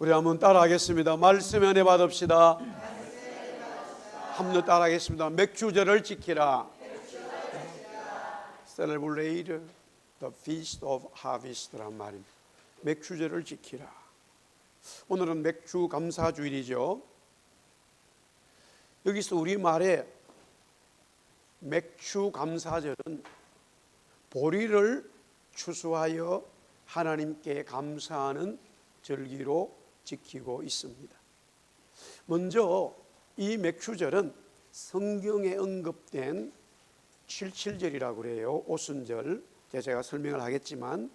우리 한번 따라하겠습니다. 말씀 안에 받읍시다. 한번 따라하겠습니다. 맥주절을 지키라. Celebrate the Feast of Harvest란 말입니다. 맥주절을 지키라. 오늘은 맥주 감사주일이죠. 여기서 우리말에 맥주 감사절은 보리를 추수하여 하나님께 감사하는 절기로 지키고 있습니다. 먼저 이 맥주절은 성경에 언급된 77절이라고 그래요. 오순절. 제가 설명을 하겠지만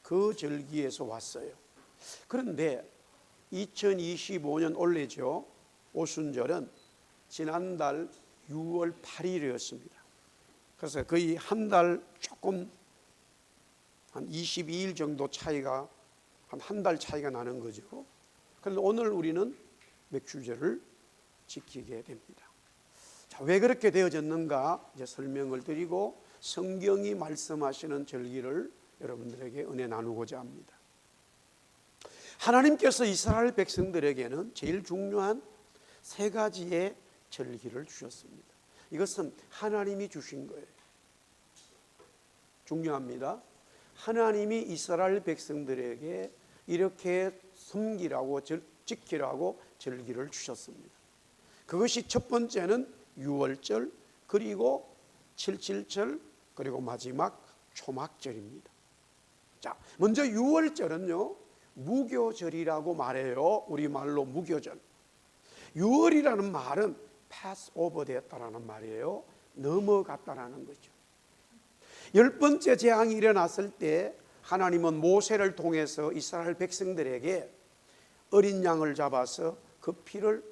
그 절기에서 왔어요. 그런데 2025년 올해죠. 오순절은 지난달 6월 8일이었습니다. 그래서 거의 한 달 조금 한 22일 정도 차이가 한 달 차이가 나는 거죠. 그런데 오늘 우리는 맥주절을 지키게 됩니다. 자, 왜 그렇게 되어졌는가 이제 설명을 드리고 성경이 말씀하시는 절기를 여러분들에게 은혜 나누고자 합니다. 하나님께서 이스라엘 백성들에게는 제일 중요한 세 가지의 절기를 주셨습니다. 이것은 하나님이 주신 거예요. 중요합니다. 하나님이 이스라엘 백성들에게 이렇게 섬기라고 지키라고 절기를 주셨습니다. 그것이 첫 번째는 유월절, 그리고 77절, 그리고 마지막 초막절입니다. 자, 먼저 유월절은요 무교절이라고 말해요. 우리말로 무교절. 유월이라는 말은 pass over 되었다라는 말이에요. 넘어갔다라는 거죠. 10번째 재앙이 일어났을 때 하나님은 모세를 통해서 이스라엘 백성들에게 어린 양을 잡아서 그 피를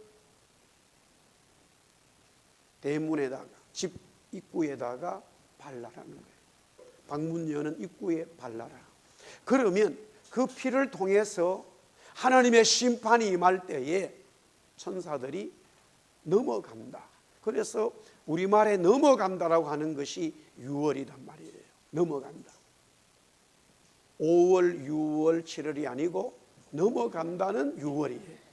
대문에다가 집 입구에다가 발라라는 거예요. 방문 여는 입구에 발라라. 그러면 그 피를 통해서 하나님의 심판이 임할 때에 천사들이 넘어간다. 그래서 우리말에 넘어간다라고 하는 것이 유월이란 말이에요. 넘어간다. 5월, 6월, 7월이 아니고 넘어간다는 유월이에요.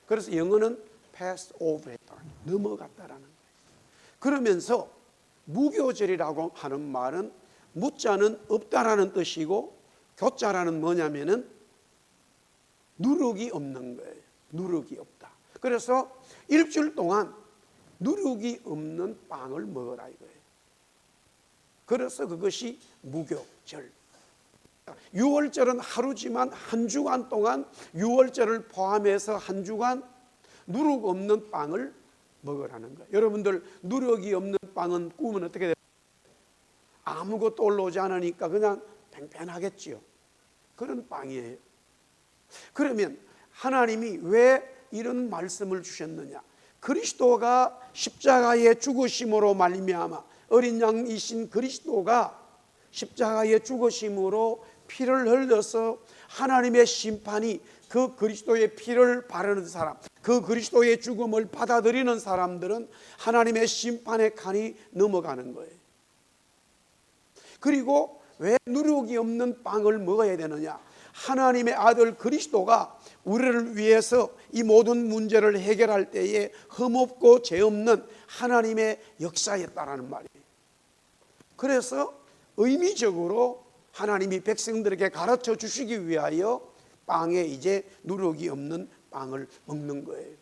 그래서 영어는 pass over 했다. 넘어갔다라는 거예요. 그러면서 무교절이라고 하는 말은 무자는 없다라는 뜻이고 교자라는 뭐냐면은 누룩이 없는 거예요. 누룩이 없다. 그래서 일주일 동안 누룩이 없는 빵을 먹어라 이거예요. 그래서 그것이 무교절. 6월절은 하루지만 한 주간 동안 6월절을 포함해서 한 주간 누룩 없는 빵을 먹으라는 거예요. 여러분들 누룩이 없는 빵은 구우면 어떻게 돼요? 아무것도 올라오지 않으니까 그냥 팽팽하겠지요. 그런 빵이에요. 그러면 하나님이 왜 이런 말씀을 주셨느냐? 그리스도가 십자가의 죽으심으로 말미암아 어린 양이신 그리스도가 십자가의 죽으심으로 피를 흘려서 하나님의 심판이 그 그리스도의 피를 바르는 사람, 그 그리스도의 죽음을 받아들이는 사람들은 하나님의 심판의 칸이 넘어가는 거예요. 그리고 왜 누룩이 없는 빵을 먹어야 되느냐? 하나님의 아들 그리스도가 우리를 위해서 이 모든 문제를 해결할 때에 흠없고 죄 없는 하나님의 역사였다라는 말이에요. 그래서 의미적으로 하나님이 백성들에게 가르쳐 주시기 위하여 빵에 이제 누룩이 없는 빵을 먹는 거예요.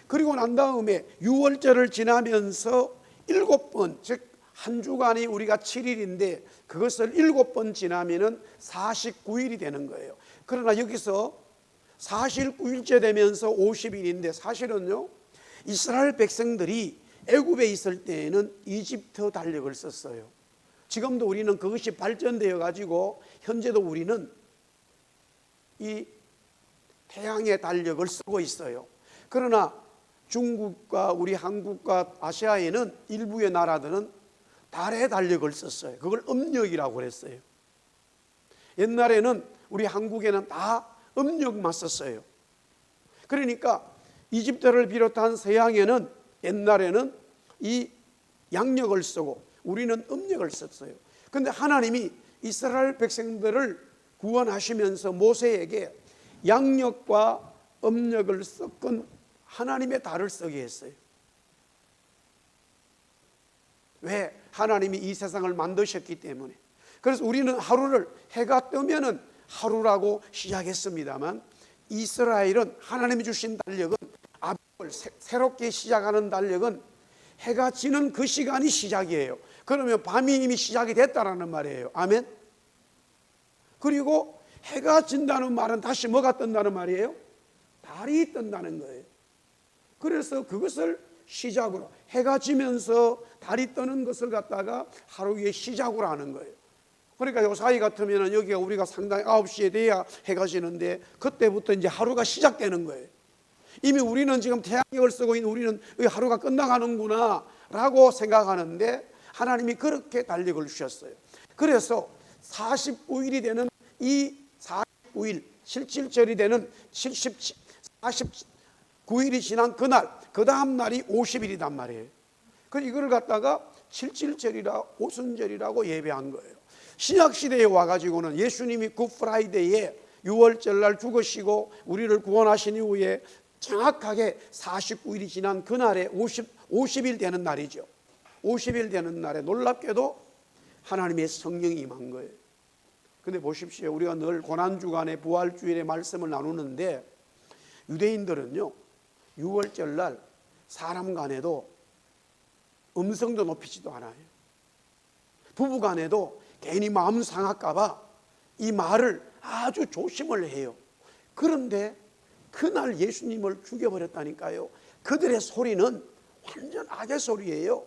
그리고 난 다음에 6월절을 지나면서 7번, 즉 한 주간이 우리가 7일인데 그것을 7번 지나면은 49일이 되는 거예요. 그러나 여기서 49일째 되면서 50일인데 사실은요 이스라엘 백성들이 애굽에 있을 때에는 이집트 달력을 썼어요. 지금도 우리는 그것이 발전되어 가지고 현재도 우리는 이 태양의 달력을 쓰고 있어요. 그러나 중국과 우리 한국과 아시아에는 일부의 나라들은 달의 달력을 썼어요. 그걸 음력이라고 그랬어요. 옛날에는 우리 한국에는 다 음력만 썼어요. 그러니까 이집트를 비롯한 서양에는 옛날에는 이 양력을 쓰고 우리는 음력을 썼어요. 그런데 하나님이 이스라엘 백성들을 구원하시면서 모세에게 양력과 음력을 섞은 하나님의 달을 쓰게 했어요. 왜? 하나님이 이 세상을 만드셨기 때문에. 그래서 우리는 하루를 해가 뜨면은 하루라고 시작했습니다만, 이스라엘은 하나님이 주신 달력은 아침을 새롭게 시작하는 달력은 해가 지는 그 시간이 시작이에요. 그러면 밤이 이미 시작이 됐다라는 말이에요. 아멘. 그리고 해가 진다는 말은 다시 뭐가 뜬다는 말이에요? 달이 뜬다는 거예요. 그래서 그것을 시작으로, 해가 지면서 달이 뜨는 것을 갖다가 하루의 시작으로 하는 거예요. 그러니까 요 사이 같으면 여기가 우리가 상당히 9시에 돼야 해가 지는데, 그때부터 이제 하루가 시작되는 거예요. 이미 우리는 지금 태양력을 쓰고 있는 우리는 하루가 끝나가는구나 라고 생각하는데, 하나님이 그렇게 달력을 주셨어요. 그래서 49일이 되는 이 49일, 실질절이 되는 49일이 지난 그날, 그 다음 날이 50일이단 말이에요. 그래서 이걸 갖다가 실질절이라, 오순절이라고 예배한 거예요. 신약시대에 와가지고는 예수님이 굿프라이데이에 6월절 날 죽으시고 우리를 구원하신 이후에 정확하게 49일이 지난 그날에 50일 되는 날이죠. 50일 되는 날에 놀랍게도 하나님의 성령이 임한 거예요. 근데 보십시오. 우리가 늘 고난주간에 부활주일에 말씀을 나누는데, 유대인들은요 6월절 날 사람 간에도 음성도 높이지도 않아요. 부부 간에도 괜히 마음 상할까봐 이 말을 아주 조심을 해요. 그런데 그날 예수님을 죽여버렸다니까요. 그들의 소리는 완전 악의 소리예요.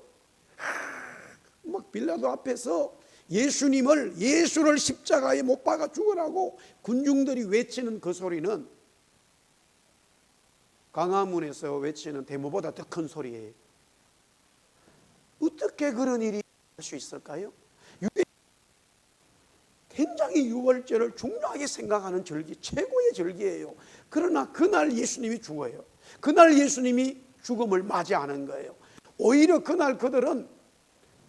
막 빌라도 앞에서 예수를 십자가에 못 박아 죽으라고 군중들이 외치는 그 소리는 광화문에서 외치는 데모보다 더 큰 소리예요. 어떻게 그런 일이 할 수 있을까요? 굉장히 유월절을 중요하게 생각하는 절기, 최고의 절기예요. 그러나 그날 예수님이 죽어요. 그날 예수님이 죽음을 맞이하는 거예요. 오히려 그날 그들은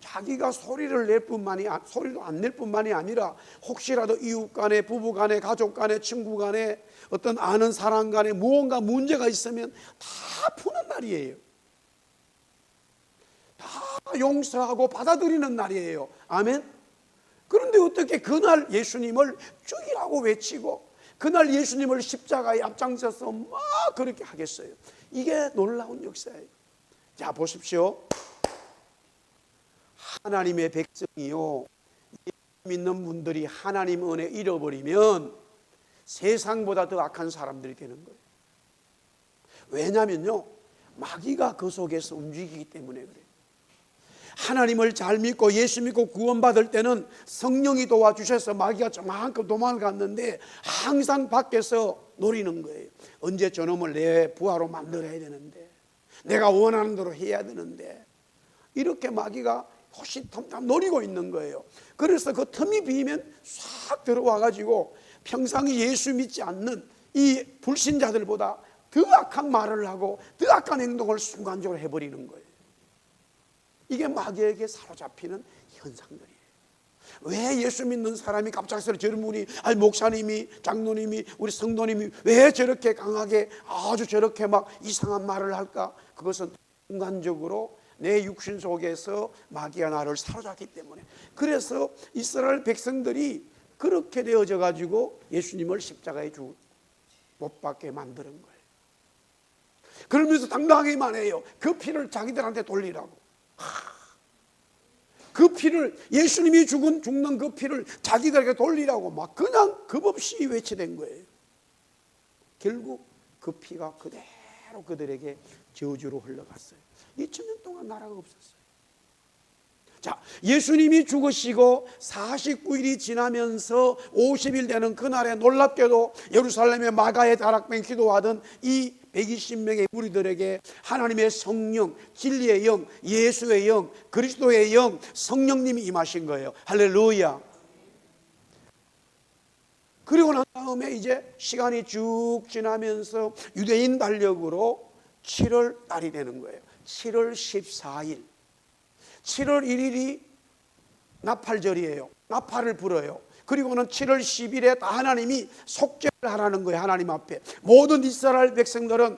자기가 소리도 안 낼 뿐만이 아니라 혹시라도 이웃 간에, 부부 간에, 가족 간에, 친구 간에, 어떤 아는 사람 간에 무언가 문제가 있으면 다 푸는 날이에요. 다 용서하고 받아들이는 날이에요. 아멘. 그런데 어떻게 그날 예수님을 죽이라고 외치고 그날 예수님을 십자가에 앞장서서 막 그렇게 하겠어요? 이게 놀라운 역사예요. 자, 보십시오. 하나님의 백성이요, 믿는 분들이 하나님 은혜 잃어버리면 세상보다 더 악한 사람들이 되는 거예요. 왜냐면요, 마귀가 그 속에서 움직이기 때문에 그래요. 하나님을 잘 믿고 예수 믿고 구원받을 때는 성령이 도와주셔서 마귀가 저만큼 도망갔는데 항상 밖에서 노리는 거예요. 언제 저놈을 내 부하로 만들어야 되는데, 내가 원하는 대로 해야 되는데, 이렇게 마귀가 호시탐탐 노리고 있는 거예요. 그래서 그 틈이 비면 싹 들어와 가지고 평상시 예수 믿지 않는 이 불신자들보다 더 악한 말을 하고 더 악한 행동을 순간적으로 해버리는 거예요. 이게 마귀에게 사로잡히는 현상들이에요. 왜 예수 믿는 사람이 갑작스레 저런 분이, 아니 목사님이, 장로님이, 우리 성도님이 왜 저렇게 강하게 아주 저렇게 막 이상한 말을 할까? 그것은 순간적으로 내 육신 속에서 마귀가 나를 사로잡기 때문에. 그래서 이스라엘 백성들이 그렇게 되어져 가지고 예수님을 십자가에 못 박게 만드는 거예요. 그러면서 당당하게만 해요. 그 피를 자기들한테 돌리라고. 그 피를, 예수님이 죽는 그 피를 자기들에게 돌리라고 막 그냥 겁없이 외치된 거예요. 결국 그 피가 그대로 그들에게 저주로 흘러갔어요. 2000년 동안 나라가 없었어요. 자, 예수님이 죽으시고 49일이 지나면서 50일 되는 그날에 놀랍게도 예루살렘의 마가의 다락방에 기도하던 이 120명의 무리들에게 하나님의 성령, 진리의 영, 예수의 영, 그리스도의 영, 성령님이 임하신 거예요. 할렐루야. 그리고 난 다음에 이제 시간이 쭉 지나면서 유대인 달력으로 7월 달이 되는 거예요. 7월 14일. 7월 1일이 나팔절이에요. 나팔을 불어요. 그리고는 7월 10일에 다 하나님이 속죄를 하라는 거예요. 하나님 앞에 모든 이스라엘 백성들은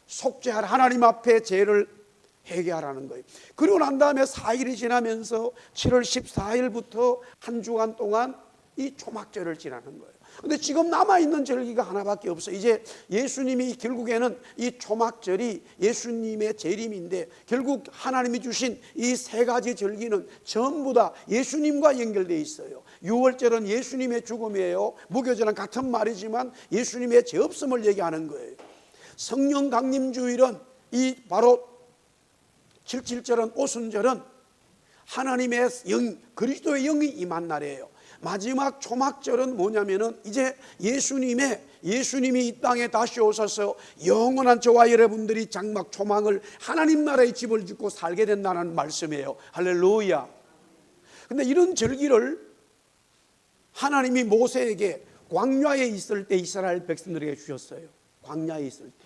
속죄하라, 하나님 앞에 죄를 회개하라는 거예요. 그리고 난 다음에 4일이 지나면서 7월 14일부터 한 주간 동안 이 초막절을 지나는 거예요. 근데 지금 남아있는 절기가 하나밖에 없어요. 이제 예수님이 결국에는 이 초막절이 예수님의 재림인데, 결국 하나님이 주신 이 세 가지 절기는 전부 다 예수님과 연결되어 있어요. 유월절은 예수님의 죽음이에요. 무교절은 같은 말이지만 예수님의 죄 없음을 얘기하는 거예요. 성령 강림주일은 이 바로 77절은 오순절은 하나님의 영, 그리스도의 영이 임한 날이에요. 마지막 초막절은 뭐냐면은 이제 예수님이 이 땅에 다시 오셔서 영원한 저와 여러분들이 장막 초막을 하나님 나라의 집을 짓고 살게 된다는 말씀이에요. 할렐루야. 근데 이런 절기를 하나님이 모세에게 광야에 있을 때 이스라엘 백성들에게 주셨어요. 광야에 있을 때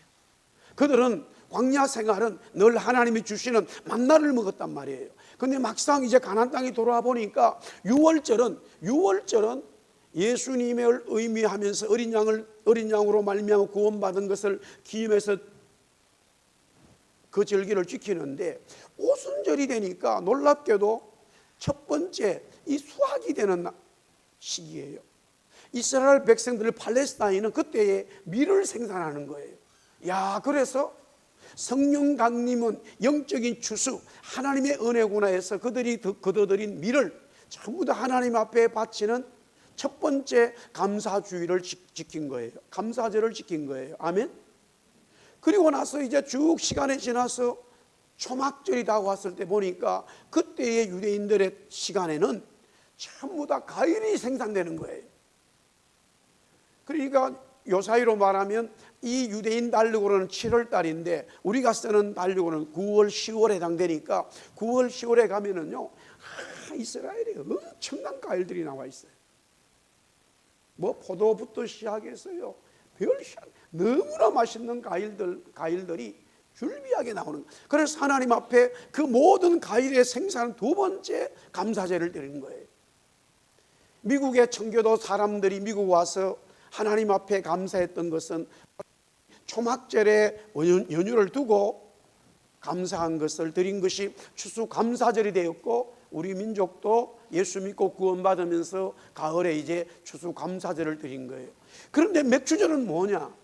그들은 광야 생활은 늘 하나님이 주시는 만나를 먹었단 말이에요. 근데 막상 이제 가나안 땅에 돌아와 보니까 유월절은 예수님을 의미하면서 어린 양으로 말미암아 구원받은 것을 기념해서 그 절기를 지키는데, 오순절이 되니까 놀랍게도 첫 번째 이 수확이 되는 시기예요. 이스라엘 백성들 팔레스타인은 그때에 밀을 생산하는 거예요. 그래서 성령 강림은 영적인 추수, 하나님의 은혜구나 해서 그들이 거둬들인 밀을 전부 다 하나님 앞에 바치는 첫 번째 감사주의를 지킨 거예요. 감사절을 지킨 거예요. 아멘. 그리고 나서 이제 쭉 시간이 지나서 초막절이 다가왔을 때 보니까 그때의 유대인들의 시간에는 전부 다 과일이 생산되는 거예요. 그러니까 요사이로 말하면 이 유대인 달력으로는 7월 달인데 우리가 쓰는 달력으로는 9월, 10월에 해당되니까 9월, 10월에 가면은요, 이스라엘에 엄청난 과일들이 나와 있어요. 뭐 포도부터 시작해서요, 너무나 맛있는 과일들이 줄비하게 나오는 거예요. 그래서 하나님 앞에 그 모든 과일의 생산은 두 번째 감사제를 드리는 거예요. 미국의 청교도 사람들이 미국 와서 하나님 앞에 감사했던 것은 초막절에 연휴를 두고 감사한 것을 드린 것이 추수감사절이 되었고, 우리 민족도 예수 믿고 구원받으면서 가을에 이제 추수감사절을 드린 거예요. 그런데 맥주절은 뭐냐?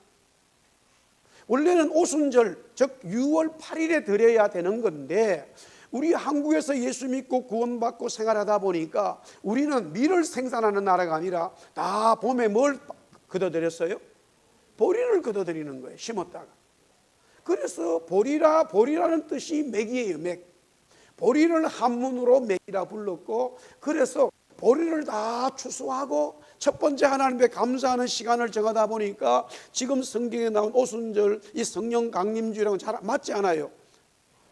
원래는 오순절, 즉 6월 8일에 드려야 되는 건데, 우리 한국에서 예수 믿고 구원받고 생활하다 보니까 우리는 밀을 생산하는 나라가 아니라 다 봄에 뭘 걷어들였어요? 보리를 걷어들이는 거예요. 심었다가. 그래서 보리라는 뜻이 맥이에요. 맥. 보리를 한문으로 맥이라 불렀고, 그래서 보리를 다 추수하고 첫 번째 하나님께 감사하는 시간을 정하다 보니까 지금 성경에 나온 오순절, 이 성령 강림주일하고는 잘 맞지 않아요.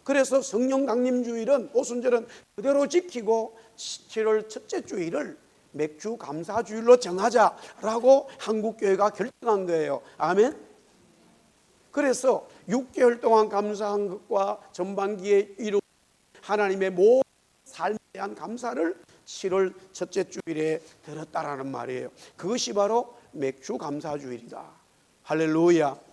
그래서 성령 강림주일은, 오순절은 그대로 지키고 7월 첫째 주일을 맥주 감사주일로 정하자라고 한국교회가 결정한 거예요. 아멘. 그래서 6개월 동안 감사한 것과 전반기에 이룬 하나님의 모든 삶에 대한 감사를 7월 첫째 주일에 드렸다라는 말이에요. 그것이 바로 맥주 감사주일이다. 할렐루야.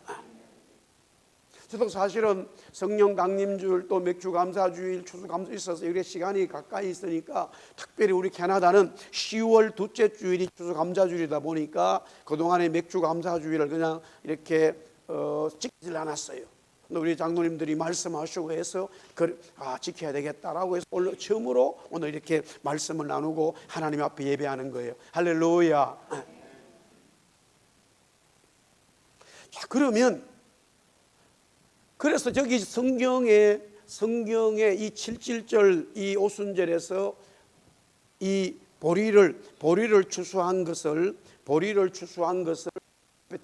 저도 사실은 성령 강림주일, 또 맥주 감사주일, 추수감사 있어서 이렇게 시간이 가까이 있으니까, 특별히 우리 캐나다는 10월 둘째 주일이 추수감사주일이다 보니까 그동안에 맥주 감사주일을 그냥 이렇게 지키질 않았어요. 근데 우리 장로님들이 말씀하시고 해서 지켜야 되겠다라고 해서 처음으로 오늘 이렇게 말씀을 나누고 하나님 앞에 예배하는 거예요. 할렐루야. 자, 그래서 저기 성경에 이 77절 이 오순절에서 이 보리를 추수한 것을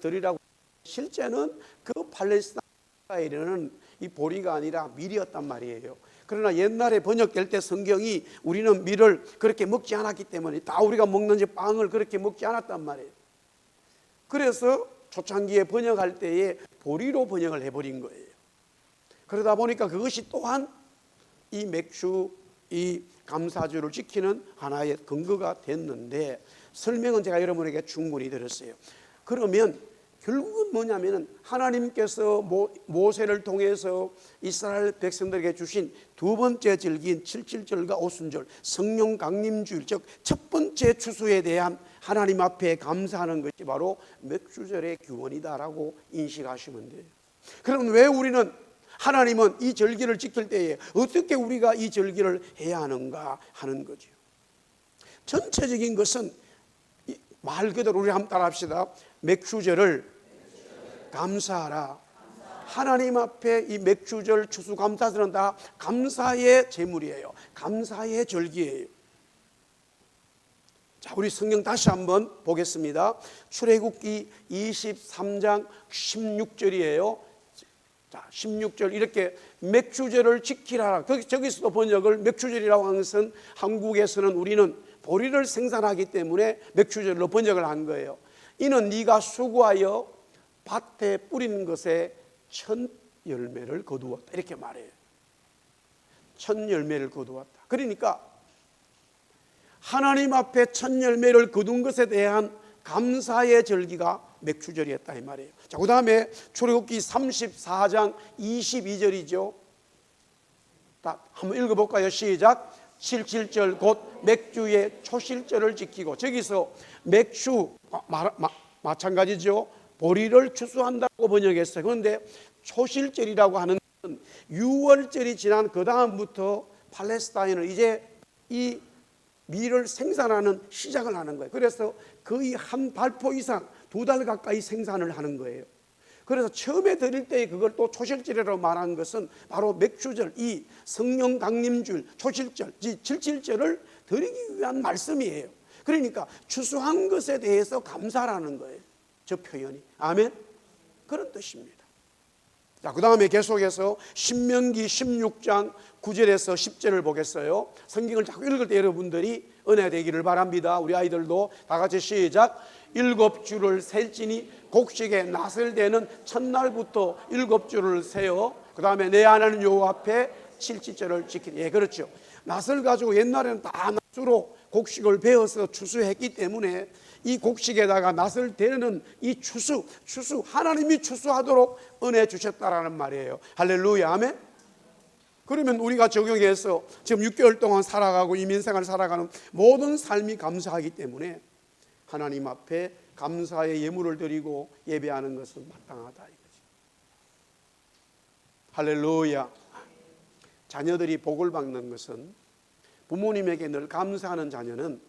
드리라고, 실제는 그 팔레스타인에는 이 보리가 아니라 밀이었단 말이에요. 그러나 옛날에 번역될 때 성경이 우리는 밀을 그렇게 먹지 않았기 때문에 다 우리가 먹는 빵을 그렇게 먹지 않았단 말이에요. 그래서 초창기에 번역할 때에 보리로 번역을 해버린 거예요. 그러다 보니까 그것이 또한 이 맥주, 이 감사주를 지키는 하나의 근거가 됐는데, 설명은 제가 여러분에게 충분히 드렸어요. 그러면 결국은 뭐냐면은 하나님께서 모세를 통해서 이스라엘 백성들에게 주신 두 번째 절기인 칠칠절과 오순절, 성령 강림주일, 즉 첫 번째 추수에 대한 하나님 앞에 감사하는 것이 바로 맥주절의 규원이다라고 인식하시면 돼요. 그럼 왜 우리는 하나님은 이 절기를 지킬 때에 어떻게 우리가 이 절기를 해야 하는가 하는 거죠. 전체적인 것은 말 그대로 우리 한번 따라합시다. 맥주절을 감사하라. 하나님 앞에 이 맥주절 추수감사절은 다 감사의 제물이에요. 감사의 절기예요. 자, 우리 성경 다시 한번 보겠습니다. 출애굽기 23장 16절이에요. 자, 16절 이렇게 맥주절을 지키라. 저기서도 번역을 맥주절이라고 하는 것은 한국에서는 우리는 보리를 생산하기 때문에 맥주절로 번역을 한 거예요. 이는 네가 수고하여 밭에 뿌리는 것에 첫 열매를 거두었다. 이렇게 말해요. 첫 열매를 거두었다. 그러니까 하나님 앞에 첫 열매를 거둔 것에 대한 감사의 절기가 맥주절이었다 이 말이에요. 자, 그 다음에 출애굽기 34장 22절이죠. 한번 읽어볼까요? 시작. 칠칠절 곧 맥주의 초실절을 지키고, 저기서 맥주 마찬가지죠. 보리를 추수한다고 번역했어요. 그런데 초실절이라고 하는 것은 6월절이 지난 그 다음부터 팔레스타인은 이제 이 밀을 생산하는 시작을 하는 거예요. 그래서 거의 한 발포 이상 2달 가까이 생산을 하는 거예요. 그래서 처음에 드릴 때 그걸 또 초실절이라고 말한 것은 바로 맥주절, 이 성령 강림주일, 초실절, 칠칠절을 드리기 위한 말씀이에요. 그러니까 추수한 것에 대해서 감사라는 거예요. 저 표현이. 아멘? 그런 뜻입니다. 자, 그 다음에 계속해서 신명기 16장 9절에서 10절을 보겠어요. 성경을 자꾸 읽을 때 여러분들이 은혜 되기를 바랍니다. 우리 아이들도 다 같이 시작. 7주를 셀지니 곡식에 낫을 대는 첫날부터 7주를 세어 그 다음에 내 하나님 여호와 앞에 칠칠절을 지키니. 예, 그렇죠. 낫을 가지고 옛날에는 다 낫으로 곡식을 베어서 추수했기 때문에 이 곡식에다가 낫을 대는 이 추수 하나님이 추수하도록 은혜 주셨다라는 말이에요. 할렐루야. 아멘. 그러면 우리가 적용해서 지금 6개월 동안 살아가고 이민생활을 살아가는 모든 삶이 감사하기 때문에 하나님 앞에 감사의 예물을 드리고 예배하는 것은 마땅하다 이거지. 할렐루야. 자녀들이 복을 받는 것은, 부모님에게 늘 감사하는 자녀는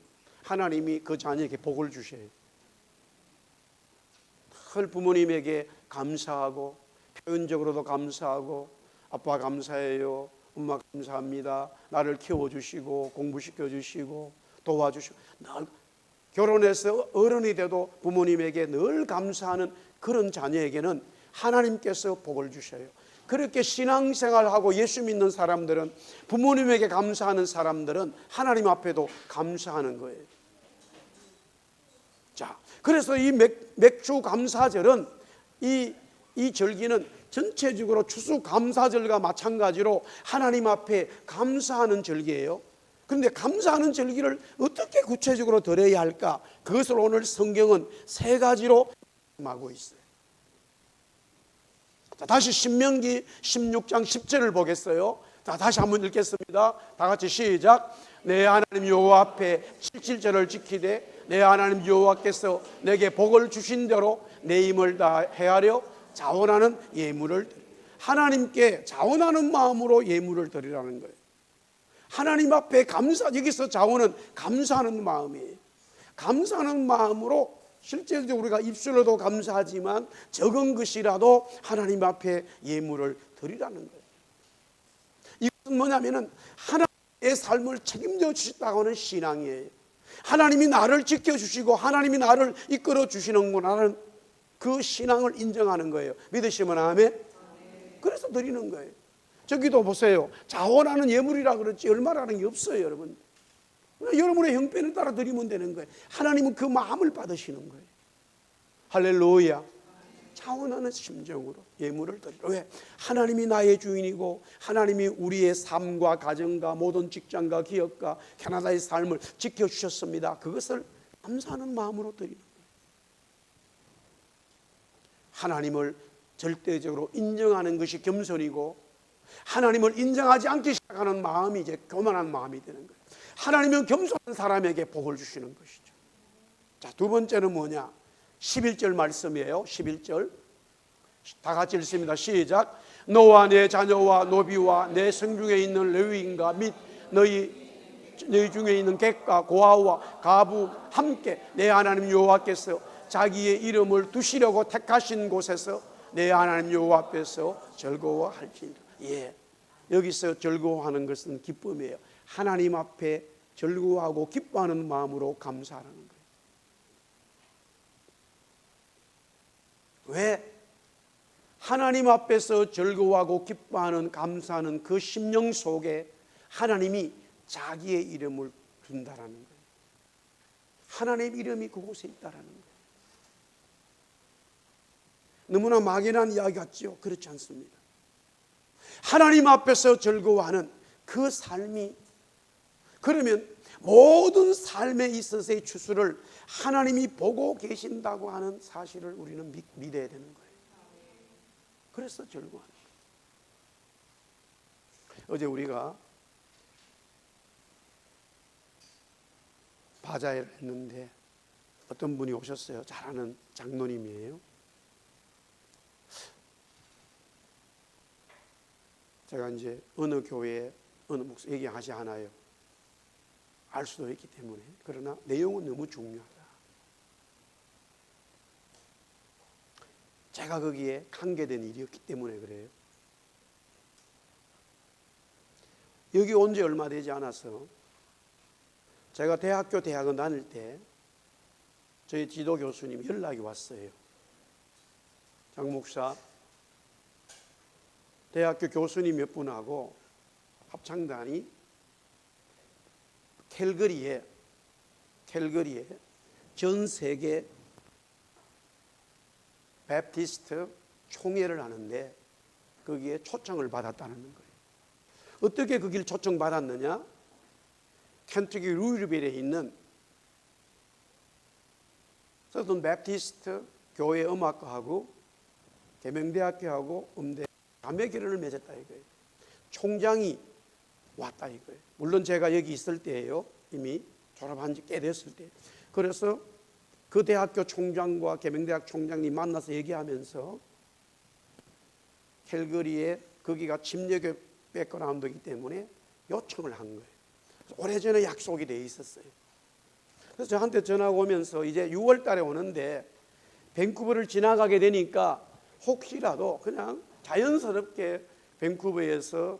하나님이 그 자녀에게 복을 주셔요. 늘 부모님에게 감사하고 표현적으로도 감사하고, 아빠 감사해요, 엄마 감사합니다, 나를 키워주시고 공부시켜주시고 도와주시고, 늘 결혼해서 어른이 돼도 부모님에게 늘 감사하는 그런 자녀에게는 하나님께서 복을 주셔요. 그렇게 신앙생활하고 예수 믿는 사람들은, 부모님에게 감사하는 사람들은 하나님 앞에도 감사하는 거예요. 자, 그래서 이 맥주 감사절은 이 절기는 전체적으로 추수감사절과 마찬가지로 하나님 앞에 감사하는 절기예요. 그런데 감사하는 절기를 어떻게 구체적으로 드려야 할까? 그것을 오늘 성경은 3가지로 말하고 있어요. 자, 다시 신명기 16장 10절을 보겠어요. 자, 다시 한번 읽겠습니다. 다 같이 시작. 내 하나님 여호와 앞에 칠칠절을 지키되 내 하나님 여호와께서 내게 복을 주신 대로 내 힘을 다 헤아려 자원하는 예물을 드리라. 하나님께 자원하는 마음으로 예물을 드리라는 거예요. 하나님 앞에 여기서 자원은 감사하는 마음이에요. 감사하는 마음으로 실제적으로 우리가 입술로도 감사하지만 적은 것이라도 하나님 앞에 예물을 드리라는 거예요. 이것은 뭐냐면은 하나님의 삶을 책임져 주셨다고 하는 신앙이에요. 하나님이 나를 지켜주시고 하나님이 나를 이끌어 주시는구나라는 그 신앙을 인정하는 거예요. 믿으시면 아멘. 그래서 드리는 거예요. 저기도 보세요. 자원하는 예물이라 그렇지 얼마라는 게 없어요, 여러분. 여러분의 형편에 따라 드리면 되는 거예요. 하나님은 그 마음을 받으시는 거예요. 할렐루야. 자원하는 심정으로 예물을 드리라. 왜? 하나님이 나의 주인이고 하나님이 우리의 삶과 가정과 모든 직장과 기업과 캐나다의 삶을 지켜주셨습니다. 그것을 감사하는 마음으로 드리는 거예요. 하나님을 절대적으로 인정하는 것이 겸손이고, 하나님을 인정하지 않기 시작하는 마음이 이제 교만한 마음이 되는 거예요. 하나님은 겸손한 사람에게 복을 주시는 것이죠. 자, 두 번째는 뭐냐? 11절 말씀이에요. 11절 다 같이 읽습니다. 시작. 너와 내 자녀와 노비와 내 성중에 있는 레위인과 및 너희 중에 있는 객과 고아와 가부 함께 내 하나님 여호와께서 자기의 이름을 두시려고 택하신 곳에서 내 하나님 여호와 앞에서 즐거워할지니라. 예, 여기서 즐거워하는 것은 기쁨이에요. 하나님 앞에 즐거워하고 기뻐하는 마음으로 감사하는 거예요. 왜? 하나님 앞에서 즐거워하고 기뻐하는 감사하는 그 심령 속에 하나님이 자기의 이름을 둔다라는 거예요. 하나님의 이름이 그곳에 있다라는 거예요. 너무나 막연한 이야기 같지요? 그렇지 않습니다. 하나님 앞에서 즐거워하는 그 삶이, 그러면 모든 삶에 있어서의 추수를 하나님이 보고 계신다고 하는 사실을 우리는 믿어야 되는 거예요. 그래서 즐거워하는 거예요. 어제 우리가 바자회를 했는데 어떤 분이 오셨어요. 잘 아는 장로님이에요. 제가 이제 어느 교회에 어느 목사 얘기하지 않아요. 알 수도 있기 때문에. 그러나 내용은 너무 중요하다. 제가 거기에 관계된 일이었기 때문에 그래요. 여기 온 지 얼마 되지 않아서 제가 대학원 다닐 때 저희 지도 교수님 연락이 왔어요. 장 목사, 대학교 교수님 몇 분하고 합창단이 캘거리에 전 세계 베프티스트 총회를 하는데 거기에 초청을 받았다는 거예요. 어떻게 거길 초청받았느냐? 켄터키 루이빌에 있는 서던 베프티스트 교회 음악과하고 계명대학교하고 음대 자매결연을 맺었다 이거예요. 총장이 왔다 이거예요. 물론 제가 여기 있을 때예요. 이미 졸업한 지 꽤 됐을 때. 그래서 그 대학교 총장과 계명대학 총장님 만나서 얘기하면서 캘거리에 거기가 침례교 백그라운드이기 때문에 요청을 한 거예요. 오래전에 약속이 돼 있었어요. 그래서 저한테 전화가 오면서 이제 6월 달에 오는데 밴쿠버를 지나가게 되니까 혹시라도 그냥 자연스럽게 밴쿠버에서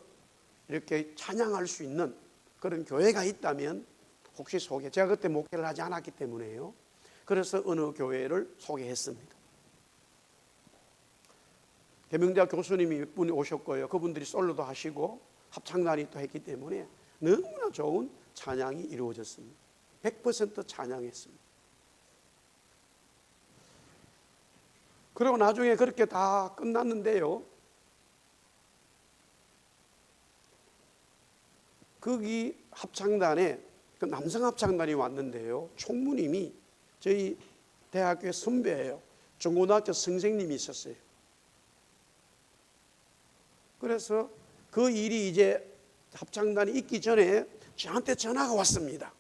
이렇게 찬양할 수 있는 그런 교회가 있다면 혹시 소개, 제가 그때 목회를 하지 않았기 때문에요. 그래서 어느 교회를 소개했습니다. 계명대학 교수님이 몇 분이 오셨고요. 그분들이 솔로도 하시고 합창단이 또 했기 때문에 너무나 좋은 찬양이 이루어졌습니다. 100% 찬양했습니다. 그리고 나중에 그렇게 다 끝났는데요. 거기 합창단에 그 남성 합창단이 왔는데요. 총무님이 저희 대학교의 선배예요. 중고등학교 선생님이 있었어요. 그래서 그 일이 이제 합창단이 있기 전에 저한테 전화가 왔습니다.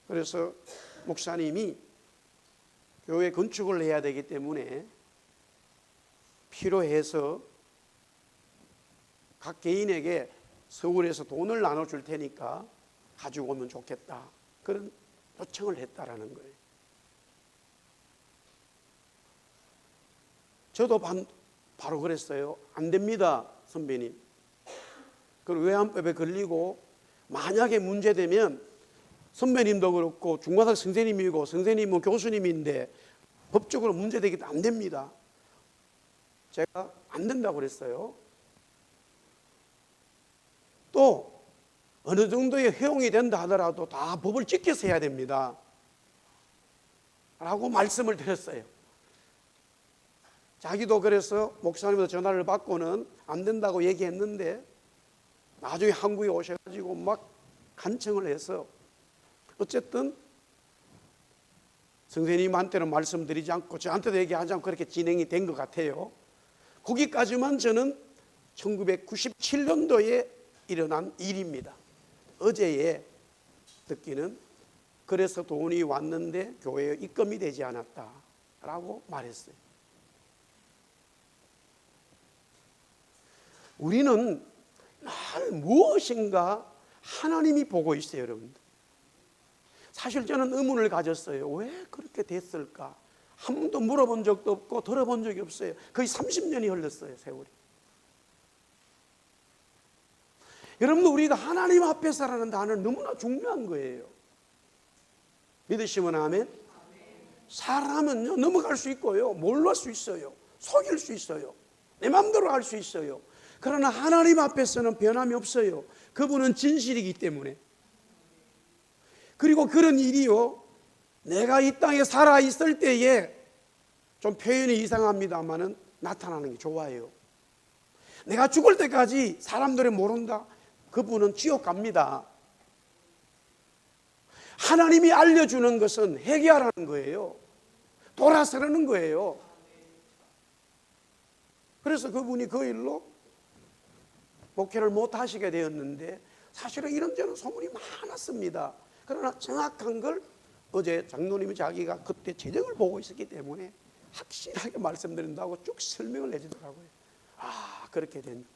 그래서 목사님이 교회 건축을 해야 되기 때문에 필요해서 각 개인에게 서울에서 돈을 나눠줄 테니까 가지고 오면 좋겠다. 그런 요청을 했다라는 거예요. 저도 바로 그랬어요. 안 됩니다, 선배님. 그 외환법에 걸리고 만약에 문제되면 선배님도 그렇고 중과사 선생님이고 선생님은 교수님인데 법적으로 문제되기 안 됩니다. 제가 안 된다고 그랬어요. 또 어느 정도의 허용이 된다 하더라도 다 법을 지켜서 해야 됩니다 라고 말씀을 드렸어요. 자기도 그래서 목사님한테 전화를 받고는 안 된다고 얘기했는데 나중에 한국에 오셔가지고 막 간청을 해서 어쨌든 선생님한테는 말씀드리지 않고 저한테도 얘기하지 않고 그렇게 진행이 된 것 같아요. 거기까지만 저는 1997년도에 일어난 일입니다. 어제에 듣기는 그래서 돈이 왔는데 교회에 입금이 되지 않았다라고 말했어요. 우리는 늘 무엇인가 하나님이 보고 있어요, 여러분들. 사실 저는 의문을 가졌어요. 왜 그렇게 됐을까? 한 번도 물어본 적도 없고 들어본 적이 없어요. 거의 30년이 흘렀어요, 세월이. 여러분들, 우리가 하나님 앞에서라는 단어는 너무나 중요한 거예요. 믿으시면 아멘? 사람은요, 넘어갈 수 있고요, 몰랄 수 있어요, 속일 수 있어요, 내 마음대로 할 수 있어요. 그러나 하나님 앞에서는 변함이 없어요. 그분은 진실이기 때문에. 그리고 그런 일이요, 내가 이 땅에 살아있을 때에 좀 표현이 이상합니다만은 나타나는 게 좋아요. 내가 죽을 때까지 사람들이 모른다, 그분은 지옥 갑니다. 하나님이 알려주는 것은 회개하라는 거예요. 돌아서라는 거예요. 그래서 그분이 그 일로 목회를 못 하시게 되었는데, 사실은 이런저런 소문이 많았습니다. 그러나 정확한 걸 어제 장로님이 자기가 그때 재정을 보고 있었기 때문에 확실하게 말씀드린다고 쭉 설명을 해주더라고요. 아, 그렇게 된.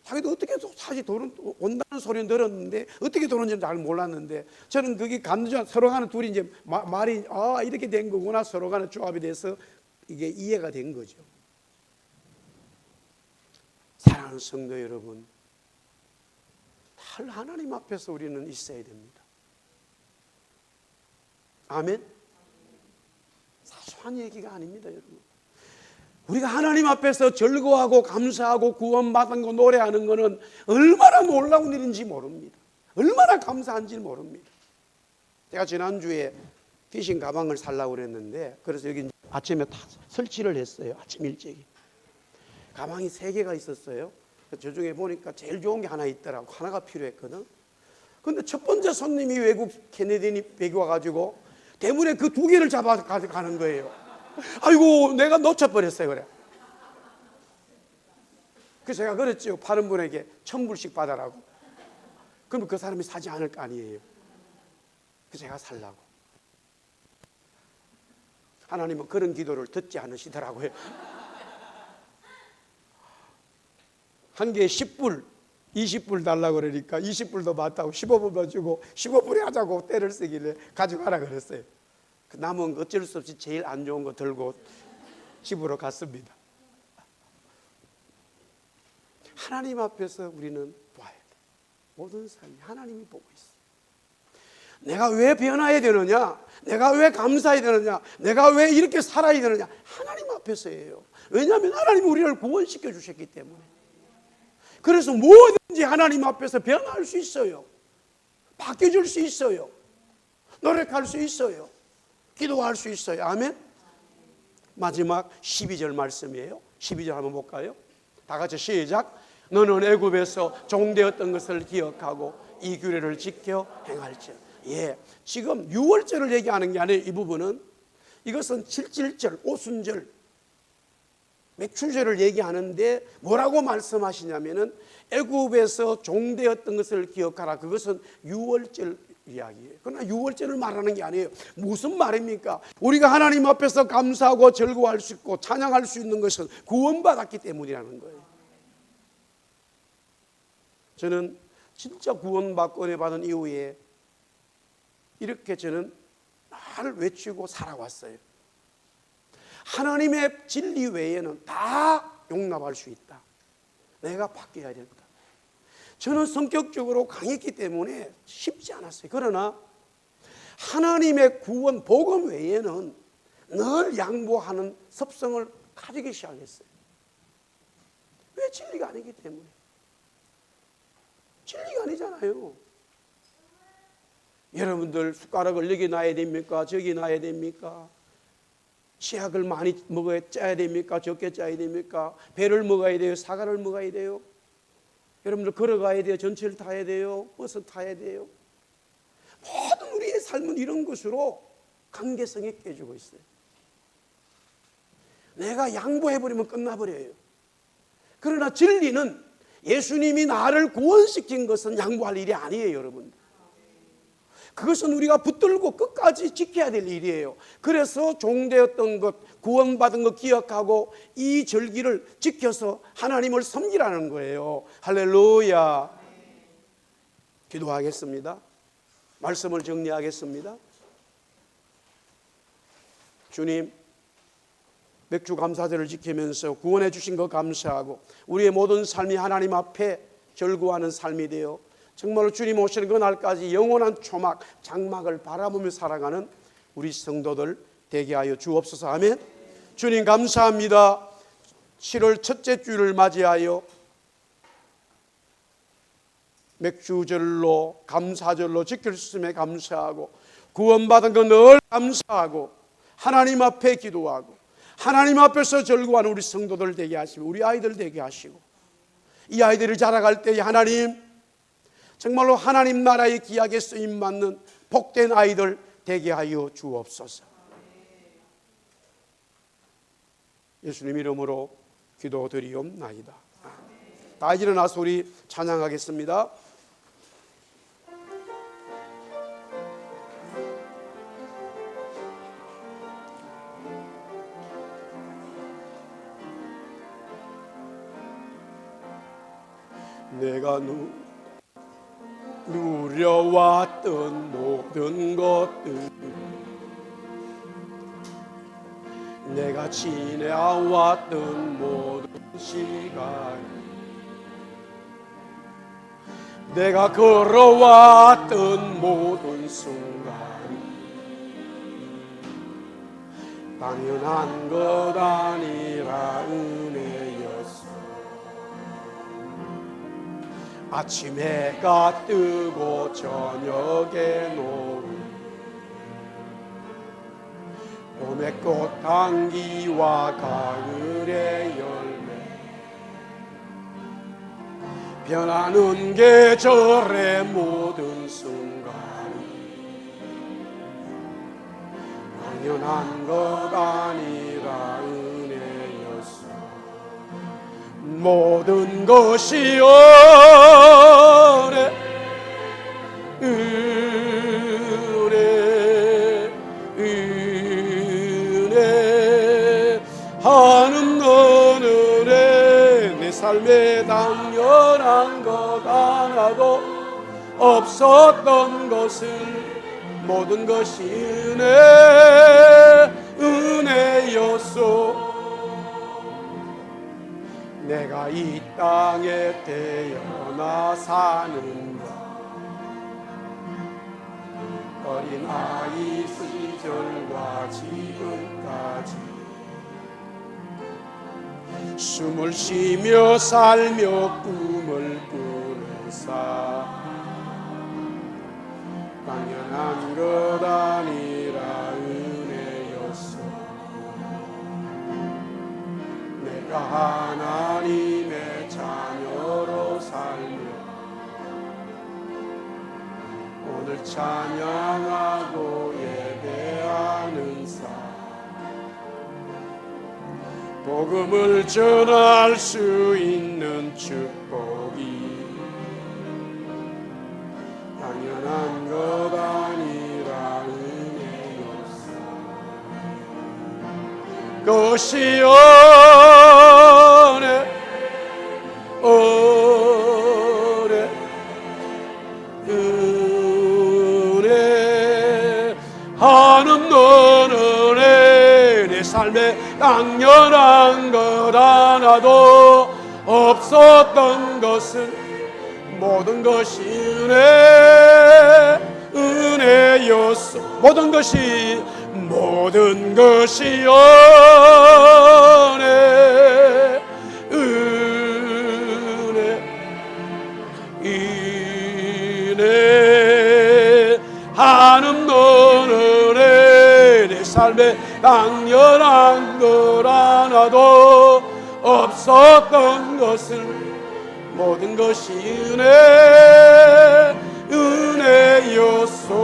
자기도 어떻게 사실 돈은 온다는 소리는 들었는데 어떻게 돈 온지는 잘 몰랐는데, 저는 그게 감정 서로 간에 둘이 이제 말이 이렇게 된 거구나, 서로 간에 조합이 돼서 이게 이해가 된 거죠. 사랑하는 성도 여러분, 늘 하나님 앞에서 우리는 있어야 됩니다. 아멘? 사소한 얘기가 아닙니다, 여러분. 우리가 하나님 앞에서 즐거워하고 감사하고 구원받은 거 노래하는 거는 얼마나 놀라운 일인지 모릅니다. 얼마나 감사한지 모릅니다. 제가 지난주에 피싱 가방을 살라고 그랬는데, 그래서 여기 아침에 다 설치를 했어요. 아침 일찍이. 가방이 3개가 있었어요. 저 중에 보니까 제일 좋은 게 하나 있더라고. 하나가 필요했거든. 근데 첫 번째 손님이 외국 캐네디언이 배기 와가지고 대문에 그 2개를 잡아 가는 거예요. 아이고, 내가 놓쳐버렸어요. 그래. 그래서 제가 그랬죠. 파는 분에게 1,000불씩 받아라고. 그러면 그 사람이 사지 않을 거 아니에요. 그래서 제가 살라고. 하나님은 그런 기도를 듣지 않으시더라고요. 한 개에 10불, 20불 달라고 그러니까 20불도 받다고 15불도 주고 15불에 하자고 때를 쓰길래 가져가라 그랬어요. 그 남은 어쩔 수 없이 제일 안 좋은 거 들고 집으로 갔습니다. 하나님 앞에서 우리는 봐야 돼. 모든 삶이 하나님이 보고 있어. 내가 왜 변화해야 되느냐? 내가 왜 감사해야 되느냐? 내가 왜 이렇게 살아야 되느냐? 하나님 앞에서예요. 왜냐하면 하나님이 우리를 구원시켜 주셨기 때문에. 그래서 뭐든지 하나님 앞에서 변화할 수 있어요. 바뀌어줄 수 있어요. 노력할 수 있어요. 기도할 수 있어요. 아멘. 마지막 12절 말씀이에요. 12절 한번 볼까요? 다 같이 시작. 너는 애굽에서 종되었던 것을 기억하고 이 규례를 지켜 행할지어다. 예, 지금 6월절을 얘기하는 게 아니에요. 이 부분은 이것은 7.7절, 오순절, 맥출절을 얘기하는데 뭐라고 말씀하시냐면은 애굽에서 종되었던 것을 기억하라. 그것은 6월절 이야기예요. 그러나 6월절을 말하는 게 아니에요. 무슨 말입니까? 우리가 하나님 앞에서 감사하고 즐거워할 수 있고 찬양할 수 있는 것은 구원받았기 때문이라는 거예요. 저는 진짜 구원받고 은혜 받은 이후에 이렇게 저는 날 외치고 살아왔어요. 하나님의 진리 외에는 다 용납할 수 있다. 내가 바뀌어야 된다. 저는 성격적으로 강했기 때문에 쉽지 않았어요. 그러나 하나님의 구원 복음 외에는 늘 양보하는 습성을 가지기 시작했어요. 왜? 진리가 아니기 때문에. 진리가 아니잖아요. 여러분들 숟가락을 여기 놔야 됩니까? 저기 놔야 됩니까? 치약을 많이 짜야 됩니까? 적게 짜야 됩니까? 배를 먹어야 돼요? 사과를 먹어야 돼요? 여러분들 걸어가야 돼요? 전철 타야 돼요? 버스 타야 돼요? 모든 우리의 삶은 이런 것으로 관계성이 깨지고 있어요. 내가 양보해버리면 끝나버려요. 그러나 진리는 예수님이 나를 구원시킨 것은 양보할 일이 아니에요, 여러분. 그것은 우리가 붙들고 끝까지 지켜야 될 일이에요. 그래서 종되었던 것, 구원받은 것 기억하고 이 절기를 지켜서 하나님을 섬기라는 거예요. 할렐루야. 기도하겠습니다. 말씀을 정리하겠습니다. 주님, 맥주 감사절을 지키면서 구원해 주신 것 감사하고 우리의 모든 삶이 하나님 앞에 절구하는 삶이 되어 정말로 주님 오시는 그 날까지 영원한 초막, 장막을 바라보며 살아가는 우리 성도들 되게 하여 주옵소서. 아멘. 주님 감사합니다. 7월 첫째 주를 맞이하여 맥주절로 감사절로 지킬 수 있음에 감사하고 구원받은 것 늘 감사하고 하나님 앞에 기도하고 하나님 앞에서 절구하는 우리 성도들 되게 하시고 우리 아이들 되게 하시고 이 아이들을 자라갈 때에 하나님 정말로 하나님 나라의 기약에 쓰임받는 복된 아이들 되게 하여 주옵소서. 예수님 이름으로 기도드리옵나이다. 다 일어나서 우리 찬양하겠습니다. 내가 누려왔던 모든 것들, 내가 지내왔던 모든 시간, 내가 걸어왔던 모든 순간, 당연한 것 아니라 은혜였어. 아침 해가 뜨고 저녁에 노을, 봄의 꽃향기와 가을의 열매, 변하는 계절의 모든 순간이 당연한 것 아니라 은혜였어. 모든 것이 은혜 한없는 은혜. 내 삶에 당연한 것 하나도 없었던 것을 모든 것이 은혜였소. 내가 이 땅에 태어나 사는 것, 어린아이 시절과 지금까지 숨을 쉬며 살며 꿈을 꾸는 삶, 당연한 것 아니라 은혜였어. 내가 하나님의 자녀로 살며 오늘 찬양하고 예배하는 삶, 복음을 전할 수 있는 축복이 당연한 것 아니라 은혜였어. 그것이 은혜 한없는 은혜. 내 삶에 당연한 것 하나도 없었던 것은 모든 것이 은혜였소. 모든 것이 은혜 한없는 은혜. 내 삶에 당연한 것 하나도 없었던 것을 모든 것이 은혜였소.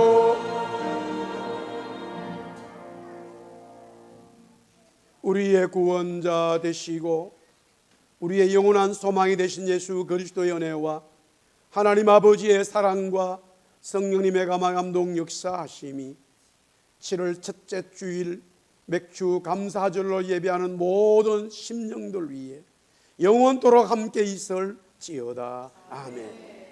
우리의 구원자 되시고 우리의 영원한 소망이 되신 예수 그리스도의 은혜와 하나님 아버지의 사랑과 성령님의 감화감동 역사하심이 7월 첫째 주일 맥주 감사절로 예배하는 모든 심령들 위에 영원토록 함께 있을지어다. 아멘.